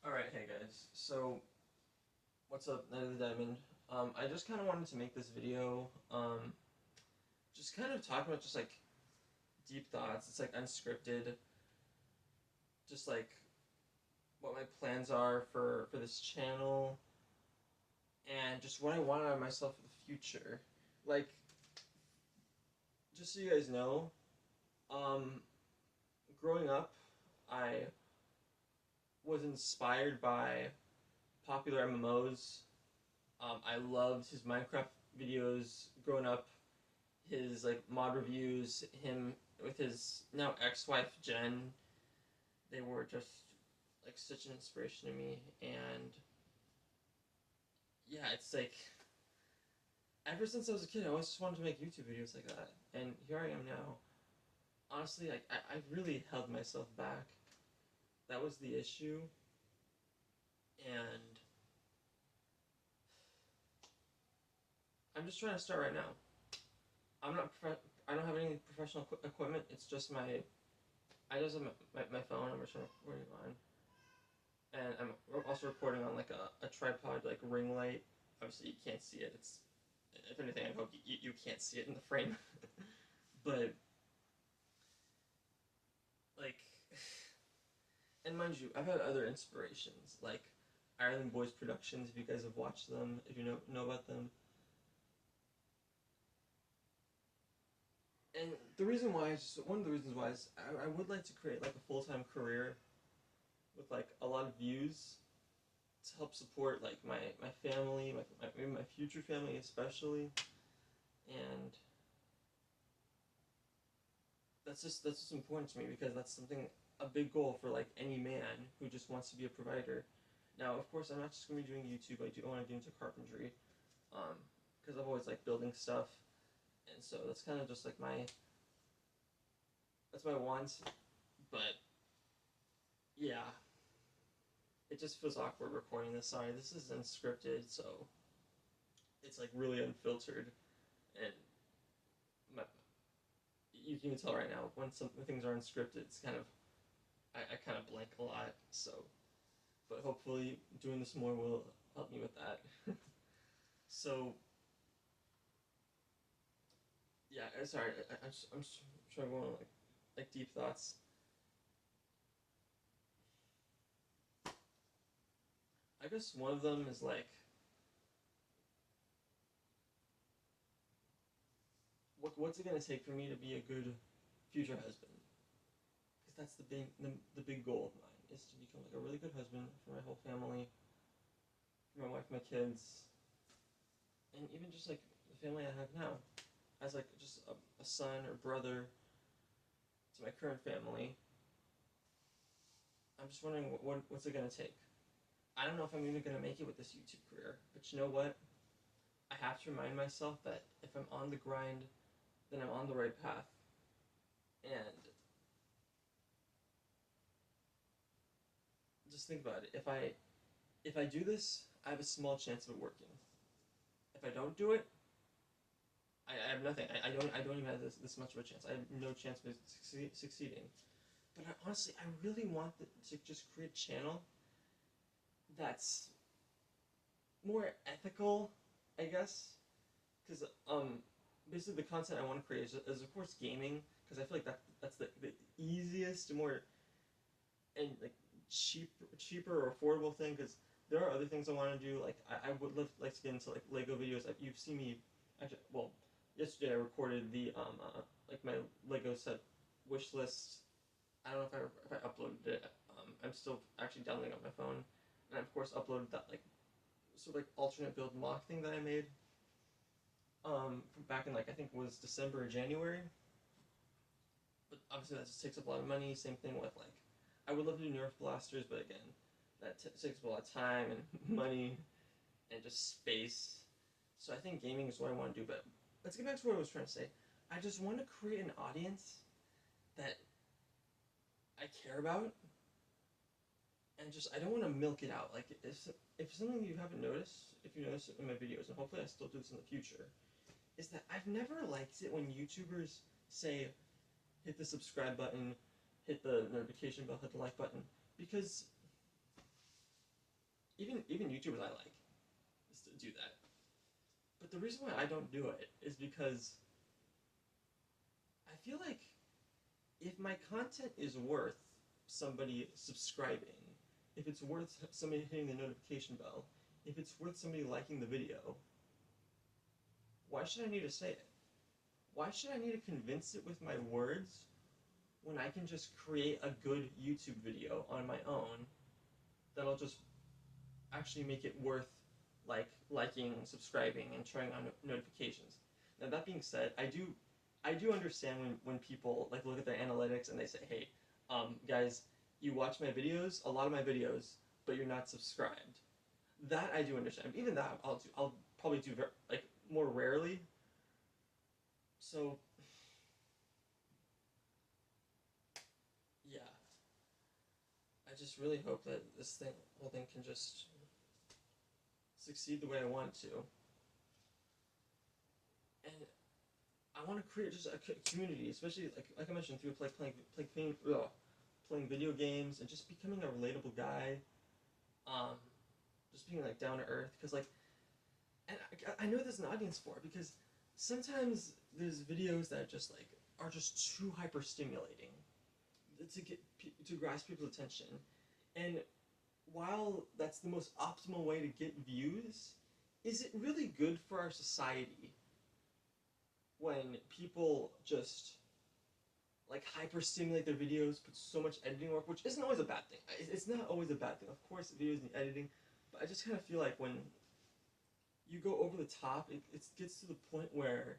Alright, hey guys. So, what's up, Night of the Diamond? I just kind of wanted to make this video, just kind of talk about just like deep thoughts. It's like unscripted, just like what my plans are for this channel, and just what I want out of myself for the future. Like, just so you guys know, um, growing up, I was inspired by popular MMOs. I loved his Minecraft videos growing up, his like mod reviews, him with his now ex-wife Jen. They were just like such an inspiration to me, and yeah, it's like ever since I was a kid, I always just wanted to make YouTube videos like that, and here I am now. Honestly, like I really held myself back. That was the issue, and I'm just trying to start right now. I'm not. I don't have any professional equipment. It's just my. I just have my phone. I'm just recording on, and I'm also recording on like a tripod, like ring light. Obviously, you can't see it. It's if anything, I hope you can't see it in the frame. But like, and mind you, I've had other inspirations like Ireland Boys Productions. If you guys have watched them, if you know about them, and the reason why is one of the reasons why is I would like to create like a full-time career with like a lot of views to help support like my family, maybe my future family especially, and that's just important to me because that's something a big goal for like any man who just wants to be a provider. Now, of course, I'm not just gonna be doing YouTube. I do want to get into carpentry, because I've always liked building stuff, and so that's kind of just like that's my want. But yeah, it just feels awkward recording this. Sorry, this is unscripted, so it's like really unfiltered, and my, you can tell right now when some things are unscripted, it's kind of I kind of blank a lot. So, but hopefully doing this more will help me with that. So yeah, sorry, I'm just trying to go on like deep thoughts. I guess one of them is like what's it gonna take for me to be a good future husband? Because that's the big goal of mine is to become like a really good husband for my whole family, for my wife, my kids, and even just like the family I have now, as like just a son or brother to my current family. I'm just wondering what's it gonna take. I don't know if I'm even gonna make it with this YouTube career, but you know what? I have to remind myself that if I'm on the grind, then I'm on the right path. And just think about it. If I do this, I have a small chance of it working. If I don't do it, I have nothing. I don't even have this much of a chance. I have no chance of succeeding. But honestly, I really want to just create a channel that's more ethical, I guess. Because basically the content I want to create is of course gaming, because I feel like that's the easiest, more and like cheaper or affordable thing. Because there are other things I want to do. Like I would like to get into like Lego videos. You've seen me actually. Well, yesterday I recorded the like my Lego set wish list. I don't know if I uploaded it. I'm still actually downloading on my phone, and I of course uploaded that like sort of like alternate build mock thing that I made. From back in like I think it was December or January. But obviously that just takes up a lot of money. Same thing with like, I would love to do Nerf blasters, but again, that takes up a lot of time and money and just space. So I think gaming is what I want to do. But let's get back to what I was trying to say. I just want to create an audience that I care about, and just I don't want to milk it out. Like if something you haven't noticed, if you notice it in my videos, and hopefully I still do this in the future, is that I've never liked it when YouTubers say hit the subscribe button, hit the notification bell, hit the like button, because even YouTubers I like is to do that. But the reason why I don't do it is because I feel like if my content is worth somebody subscribing, if it's worth somebody hitting the notification bell, if it's worth somebody liking the video, why should I need to say it? Why should I need to convince it with my words when I can just create a good YouTube video on my own that'll just actually make it worth liking, subscribing, and turning on notifications. Now that being said, I do understand when people like look at their analytics and they say, hey, guys, you watch my videos, a lot of my videos, but you're not subscribed. That I do understand. Even that I'll probably do like more rarely. So yeah, I just really hope that this whole thing can just succeed the way I want it to. And I want to create just a community, especially like I mentioned, through playing video games and just becoming a relatable guy, um, just being like down to earth. Because like, and I know there's an audience for it because sometimes there's videos that just like are just too hyper stimulating to grasp people's attention, and while that's the most optimal way to get views, is it really good for our society when people just like hyper stimulate their videos, put so much editing work, which isn't always a bad thing. It's not always a bad thing. Of course, videos need editing, but I just kind of feel like when you go over the top, it gets to the point where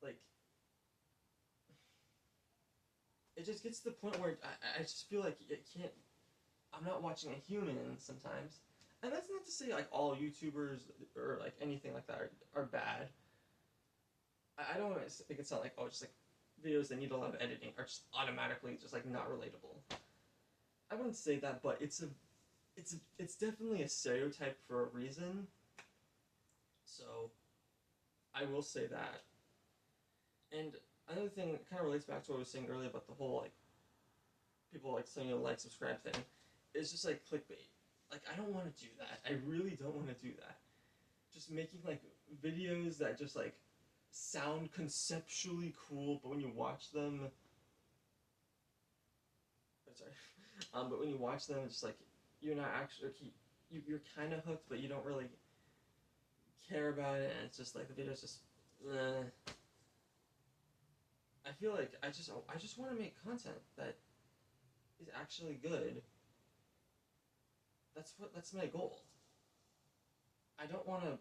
like it just gets to the point where I just feel like it can't. I'm not watching a human sometimes, and that's not to say like all YouTubers or like anything like that are bad. I don't want to make it sound like just like videos that need a lot of editing are just automatically just like not relatable. I wouldn't say that, but it's definitely a stereotype for a reason. So I will say that. And another thing that kind of relates back to what I was saying earlier about the whole like people like saying like subscribe thing is just like clickbait. Like I don't want to do that. I really don't want to do that. Just making like videos that just like sound conceptually cool, but when you watch them, sorry, but when you watch them, it's just like you're not actually you're kind of hooked, but you don't really care about it, and it's just like the video's just. I feel like I just want to make content that is actually good. That's my goal. I don't want to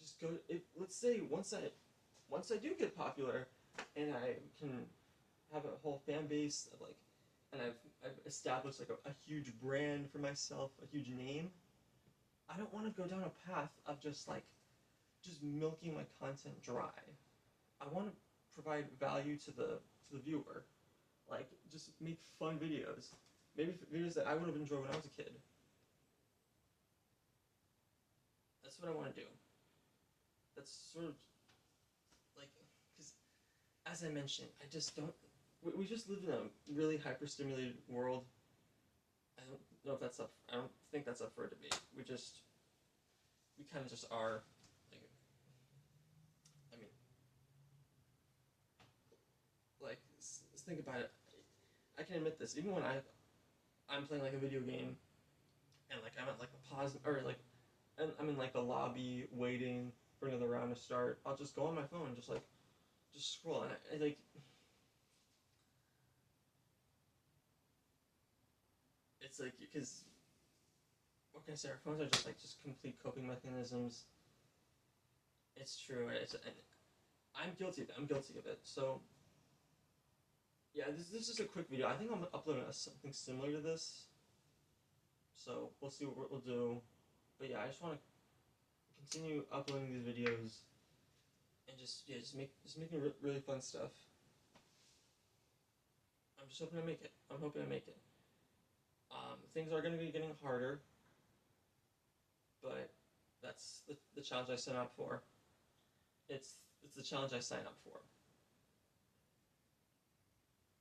just go. Let's say once I do get popular, and I can have a whole fan base of like, and I've established like a huge brand for myself, a huge name. I don't want to go down a path of just milking my content dry. I want to provide value to the viewer, like just make fun videos, maybe videos that I would have enjoyed when I was a kid. That's what I want to do. That's sort of like, because as I mentioned, I just don't. We just live in a really hyper-stimulated world. I don't know if that's up. I don't think that's up for a debate. We kind of just are. Like, I mean, like, think about it. I can admit this. Even when I'm playing like a video game, and like I'm at like a pause or like, and I'm in like the lobby waiting for another round to start. I'll just go on my phone, and just scroll, and I like. It's like because what can I say? Our phones are just complete coping mechanisms. It's true. And I'm guilty of it. I'm guilty of it. So yeah, this is a quick video. I think I'm uploading something similar to this. So we'll see what we'll do. But yeah, I just want to continue uploading these videos and just making really fun stuff. I'm just hoping to make it. I'm hoping to make it. Things are going to be getting harder, but that's the challenge I signed up for. It's the challenge I signed up for,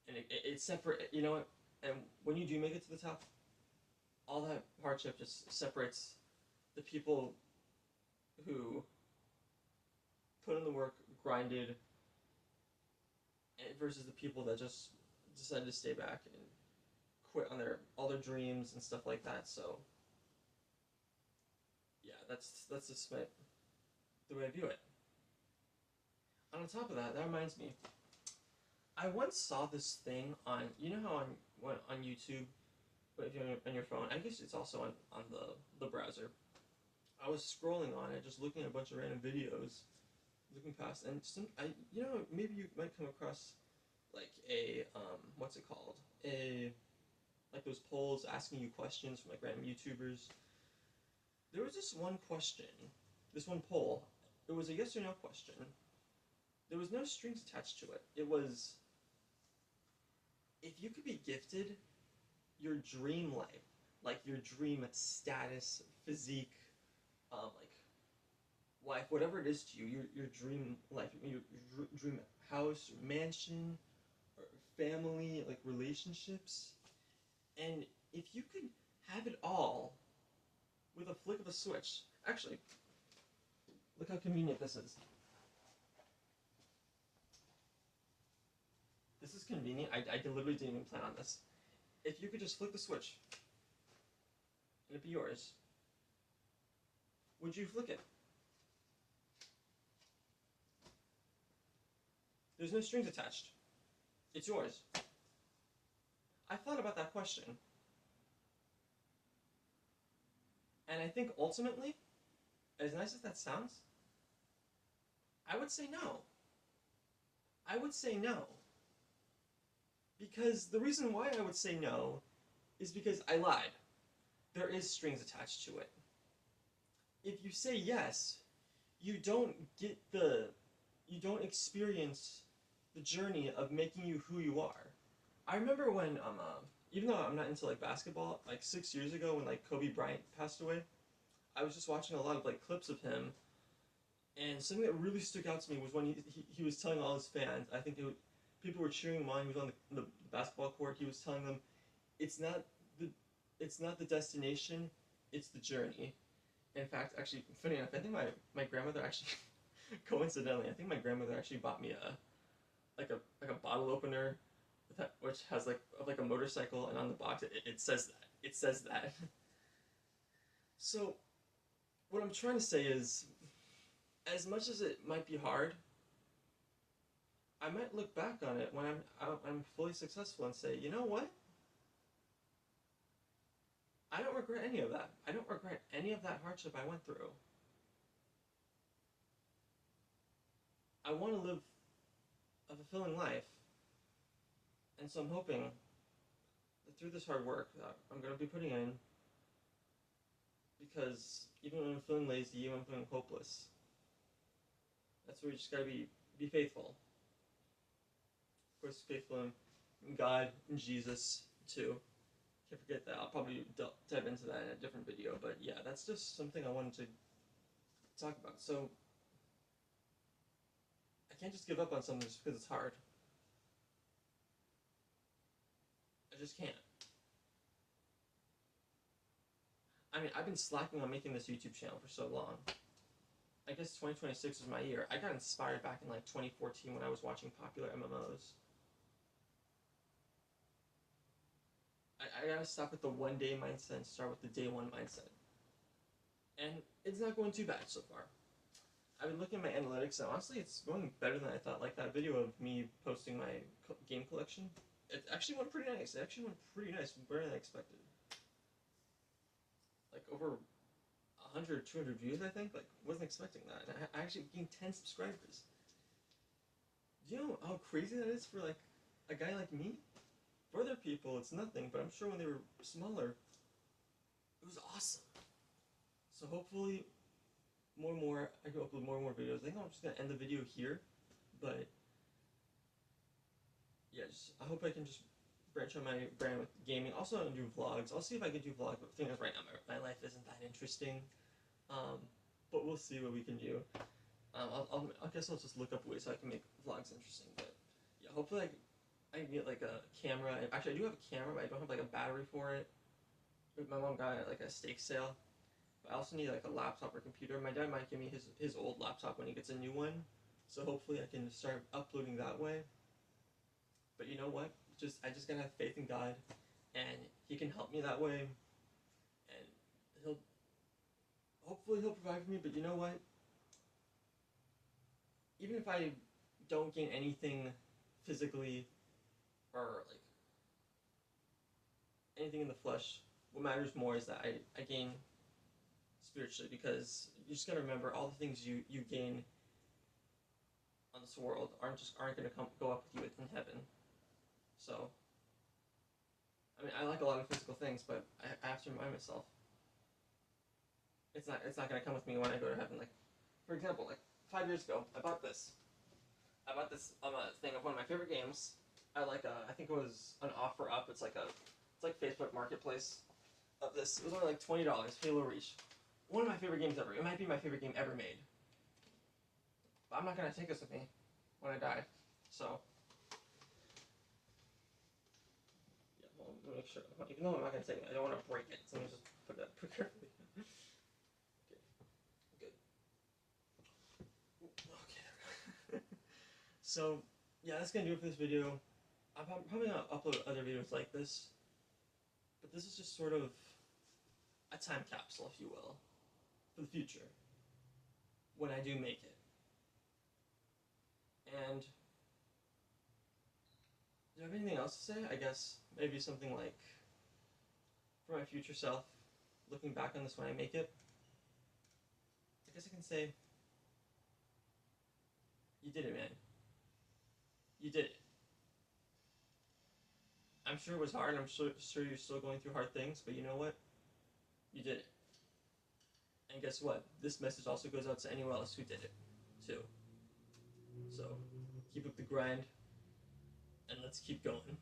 and it's separate. You know what? And when you do make it to the top, all that hardship just separates the people who put in the work, grinded, versus the people that just decided to stay back and quit on all their dreams and stuff like that. So yeah, that's just the way I view it. On top of that, that reminds me, I once saw this thing on, you know how on YouTube, but if you're on your phone, I guess it's also on the browser. I was scrolling on it, just looking at a bunch of random videos, looking past, and maybe you might come across like a what's it called? Like those polls asking you questions from like random YouTubers. There was this one question, this one poll. It was a yes or no question. There was no strings attached to it. It was, if you could be gifted your dream life, like your dream status, physique, like life, whatever it is to you, your dream life, your dream house, or mansion, or family, like relationships, and if you could have it all with a flick of a switch. Actually, look how convenient this is. This is convenient. I deliberately didn't even plan on this. If you could just flick the switch and it'd be yours, would you flick it? There's no strings attached. It's yours. I thought about that question. And I think ultimately, as nice as that sounds, I would say no. I would say no. Because the reason why I would say no is because I lied. There is strings attached to it. If you say yes, you don't experience the journey of making you who you are. I remember when even though I'm not into like basketball, like 6 years ago when like Kobe Bryant passed away, I was just watching a lot of like clips of him, and something that really stuck out to me was when he was telling all his fans, I think people were cheering him on, he was on the basketball court, he was telling them, it's not the destination, it's the journey. In fact, actually, funny enough, I think my grandmother actually, coincidentally, I think my grandmother actually bought me a bottle opener, which has like a motorcycle, and on the box it says that. It says that. So, what I'm trying to say is, as much as it might be hard, I might look back on it when I'm fully successful and say, you know what? I don't regret any of that. I don't regret any of that hardship I went through. I want to live a fulfilling life. And so I'm hoping that through this hard work that I'm going to be putting in, because even when I'm feeling lazy, even when I'm feeling hopeless, that's where you just got to be faithful. Of course, faithful in God and Jesus too. Can't forget that. I'll probably dive into that in a different video, but yeah, that's just something I wanted to talk about. So I can't just give up on something just because it's hard. I just can't. I mean, I've been slacking on making this YouTube channel for so long. I guess 2026 is my year. I got inspired back in like 2014 when I was watching popular MMOs. I gotta stop with the one day mindset and start with the day one mindset. And it's not going too bad so far. I've been looking at my analytics, and honestly, it's going better than I thought. Like that video of me posting my game collection, it actually went pretty nice. It actually went pretty nice, better than I expected. Like over 100, 200 views, I think. Like, wasn't expecting that. And I actually gained 10 subscribers. Do you know how crazy that is for like a guy like me? For other people, it's nothing, but I'm sure when they were smaller, it was awesome. So hopefully, I can upload more and more videos. I think I'm just gonna end the video here, but yeah, I hope I can just branch on my brand with gaming. Also, I do vlogs. I'll see if I can do vlogs, but the thing is, right now, my life isn't that interesting. But we'll see what we can do. I guess I'll just look up ways so I can make vlogs interesting. But yeah, hopefully I can get like a camera. Actually, I do have a camera, but I don't have like a battery for it. my mom got it like a steak sale. But I also need like a laptop or computer. My dad might give me his old laptop when he gets a new one, so hopefully I can start uploading that way. But you know what? I just gotta have faith in God, and He can help me that way, and He'll hopefully He'll provide for me. But you know what? Even if I don't gain anything physically or like anything in the flesh, what matters more is that I gain spiritually, because you just gotta remember all the things you gain on this world aren't gonna go up with you in heaven. So I mean I like a lot of physical things, but I have to remind myself it's not gonna come with me when I go to heaven. Like for example, like 5 years ago, I bought this. Thing of one of my favorite games. I think it was an offer up. It's like Facebook Marketplace of this. It was only like $20. Halo Reach. One of my favorite games ever. It might be my favorite game ever made. But I'm not gonna take this with me when I die. So yeah, well, let me make sure. Even though I'm not gonna take it, I don't want to break it. So let me just put that carefully. Okay, good. Okay, there we go. So yeah, that's gonna do it for this video. I'm probably gonna upload other videos like this, but this is just sort of a time capsule, if you will, for the future when I do make it. And do I have anything else to say? I guess maybe something like, for my future self, looking back on this when I make it, I guess I can say, you did it, man. You did it. I'm sure it was hard. I'm sure you're still going through hard things, but you know what? You did it. And guess what? This message also goes out to anyone else who did it, too. So, keep up the grind, and let's keep going.